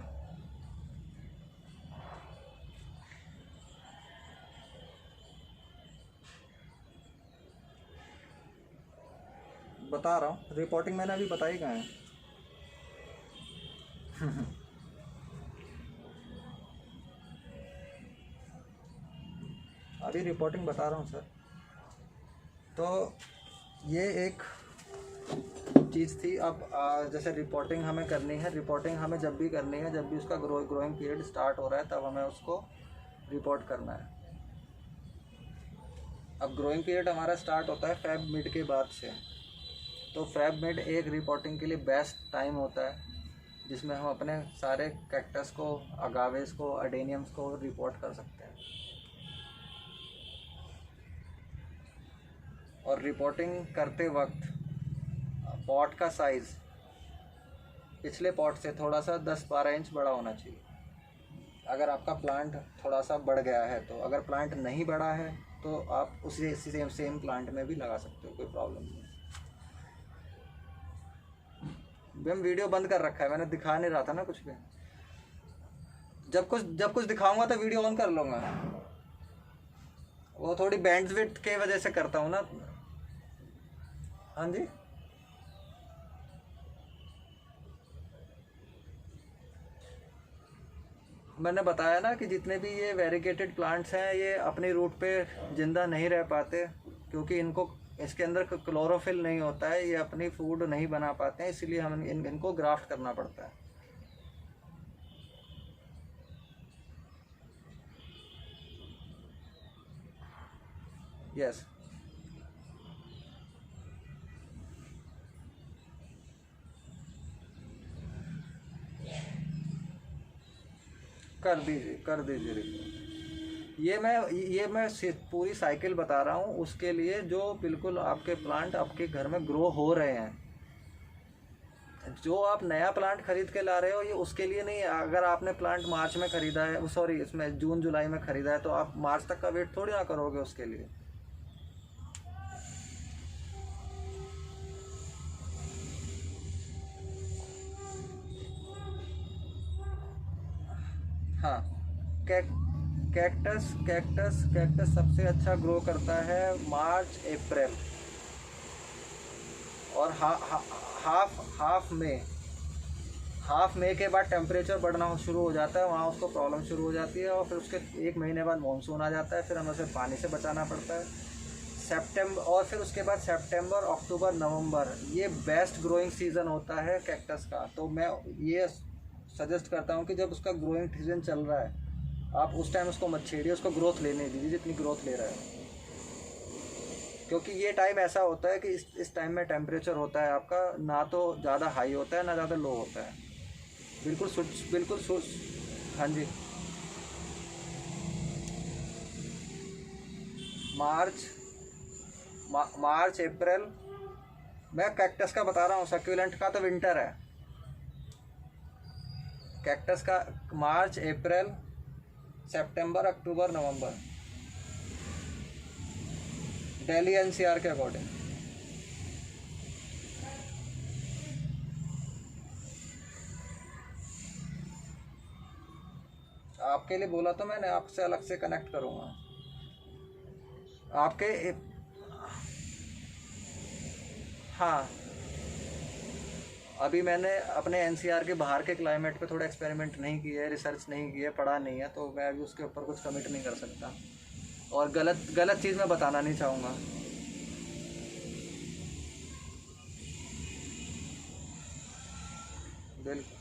A: बता रहा हूँ, रिपोर्टिंग मैंने अभी बताई कहाँ है। अभी रिपोर्टिंग बता रहा हूँ सर। तो ये एक चीज़ थी। अब जैसे रिपोर्टिंग हमें करनी है, रिपोर्टिंग हमें जब भी करनी है, जब भी उसका ग्रोइंग पीरियड स्टार्ट हो रहा है तब हमें उसको रिपोर्ट करना है। अब ग्रोइंग पीरियड हमारा स्टार्ट होता है फेब मिड के बाद से। तो फेब मिड एक रिपोर्टिंग के लिए बेस्ट टाइम होता है, जिसमें हम अपने सारे कैक्टस को, अगावेस को, अडेनियम्स को रिपोर्ट कर सकते हैं। और रिपोर्टिंग करते वक्त पॉट का साइज़ पिछले पॉट से थोड़ा सा 10-12 इंच बड़ा होना चाहिए, अगर आपका प्लांट थोड़ा सा बढ़ गया है तो। अगर प्लांट नहीं बढ़ा है तो आप उसी सेम प्लांट में भी लगा सकते हो, कोई प्रॉब्लम नहीं है। हम वीडियो बंद कर रखा है, मैंने दिखा नहीं रहा था ना कुछ भी। जब कुछ दिखाऊंगा तो वीडियो ऑन कर लूँगा। वो थोड़ी बैंडविड्थ के वजह से करता हूँ ना। हाँ जी, मैंने बताया ना कि जितने भी ये वेरिगेटेड प्लांट्स हैं ये अपनी रूट पे ज़िंदा नहीं रह पाते, क्योंकि इसके अंदर क्लोरोफिल नहीं होता है, ये अपनी फूड नहीं बना पाते हैं, इसलिए हम इनको ग्राफ्ट करना पड़ता है। यस, कर दीजिए रिपोर्ट। ये मैं पूरी साइकिल बता रहा हूँ उसके लिए जो बिल्कुल आपके प्लांट आपके घर में ग्रो हो रहे हैं। जो आप नया प्लांट खरीद के ला रहे हो ये उसके लिए नहीं है। अगर आपने प्लांट मार्च में ख़रीदा है, सॉरी इसमें जून जुलाई में ख़रीदा है, तो आप मार्च तक का वेट थोड़ी ना करोगे उसके लिए। हाँ, कैक्टस सबसे अच्छा ग्रो करता है मार्च अप्रैल और हाफ मई के बाद टेम्परेचर बढ़ना शुरू हो जाता है, वहाँ उसको प्रॉब्लम शुरू हो जाती है। और फिर उसके 1 महीने बाद मानसून आ जाता है, फिर हमें उसे पानी से बचाना पड़ता है। सितंबर और फिर उसके बाद सितंबर अक्टूबर नवंबर ये बेस्ट ग्रोइंग सीज़न होता है कैक्टस का। तो मैं ये सजेस्ट करता हूँ कि जब उसका ग्रोइंग सीजन चल रहा है आप उस टाइम उसको मत छेड़िए, उसको ग्रोथ लेने दीजिए जितनी ग्रोथ ले रहा है। क्योंकि ये टाइम ऐसा होता है कि इस टाइम में टेम्परेचर होता है आपका ना तो ज़्यादा हाई होता है ना ज़्यादा लो होता है, बिल्कुल। हाँ जी, मार्च अप्रैल। मैं कैक्टस का बता रहा हूँ, सक्यूलेंट का तो विंटर है। कैक्टस का मार्च अप्रैल सितंबर अक्टूबर नवंबर, दिल्ली एनसीआर के अकॉर्डिंग। आपके लिए बोला तो मैंने, आपसे अलग से कनेक्ट करूँगा आपके। हाँ, अभी मैंने अपने एनसीआर के बाहर के क्लाइमेट पे थोड़ा एक्सपेरिमेंट नहीं किया है, रिसर्च नहीं की है, पढ़ा नहीं है, तो मैं अभी उसके ऊपर कुछ कमिट नहीं कर सकता और गलत चीज़ मैं बताना नहीं चाहूँगा। बिल्कुल।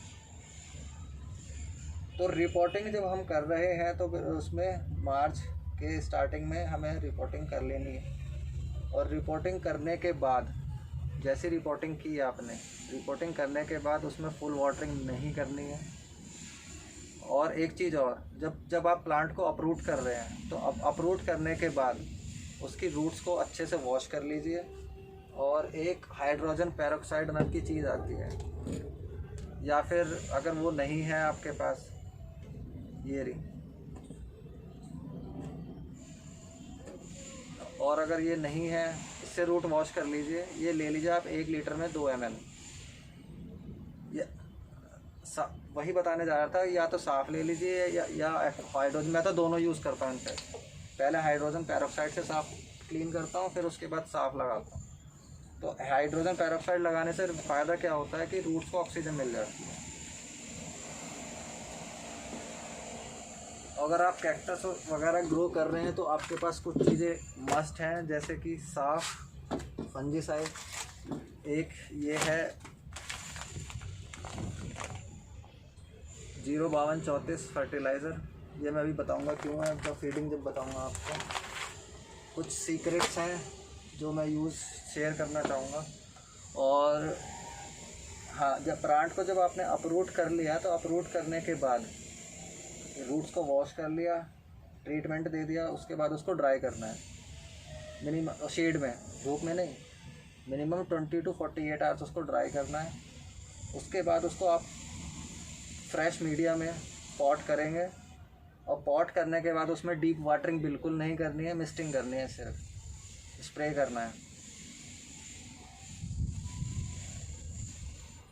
A: तो रिपोर्टिंग जब हम कर रहे हैं तो फिर उसमें मार्च के स्टार्टिंग में हमें रिपोर्टिंग कर लेनी है। और रिपोर्टिंग करने के बाद, जैसे रिपोर्टिंग की आपने, रिपोर्टिंग करने के बाद उसमें फुल वाटरिंग नहीं करनी है। और एक चीज़ और, जब आप प्लांट को अपरूट कर रहे हैं तो अपरूट करने के बाद उसकी रूट्स को अच्छे से वॉश कर लीजिए। और एक हाइड्रोजन पेरोक्साइड नाम की चीज़ आती है, या फिर अगर वो नहीं है आपके पास, ये रही, और अगर ये नहीं है इससे रूट वॉश कर लीजिए। ये ले लीजिए आप 1 लीटर में 2 ml। वही बताने जा रहा था, या तो साफ़ ले लीजिए या हाइड्रोजन, मैं तो दोनों यूज़ करता हूँ इनसे। पहले हाइड्रोजन पेरोक्साइड से साफ क्लीन करता हूँ, फिर उसके बाद साफ़ लगाता हूँ। तो हाइड्रोजन पेरोक्साइड लगाने से फ़ायदा क्या होता है कि रूट्स को ऑक्सीजन मिल जाती है। अगर आप कैक्टस वगैरह ग्रो कर रहे हैं तो आपके पास कुछ चीज़ें मस्ट हैं, जैसे कि साफ फंजीसाइड। एक ये है 05234 फर्टिलाइज़र, ये मैं अभी बताऊंगा क्यों है, जब फीडिंग जब बताऊंगा आपको। कुछ सीक्रेट्स हैं जो मैं शेयर करना चाहूँगा। और हाँ, जब प्लांट को जब आपने अपरूट कर लिया तो अपरूट करने के बाद रूट्स को वॉश कर लिया, ट्रीटमेंट दे दिया, उसके बाद उसको ड्राई करना है मिनिमम, शेड में, धूप में नहीं, मिनिमम 20 to 48 आवर्स उसको ड्राई करना है। उसके बाद उसको आप फ्रेश मीडिया में पॉट करेंगे, और पॉट करने के बाद उसमें डीप वाटरिंग बिल्कुल नहीं करनी है, मिस्टिंग करनी है, सिर्फ स्प्रे करना है।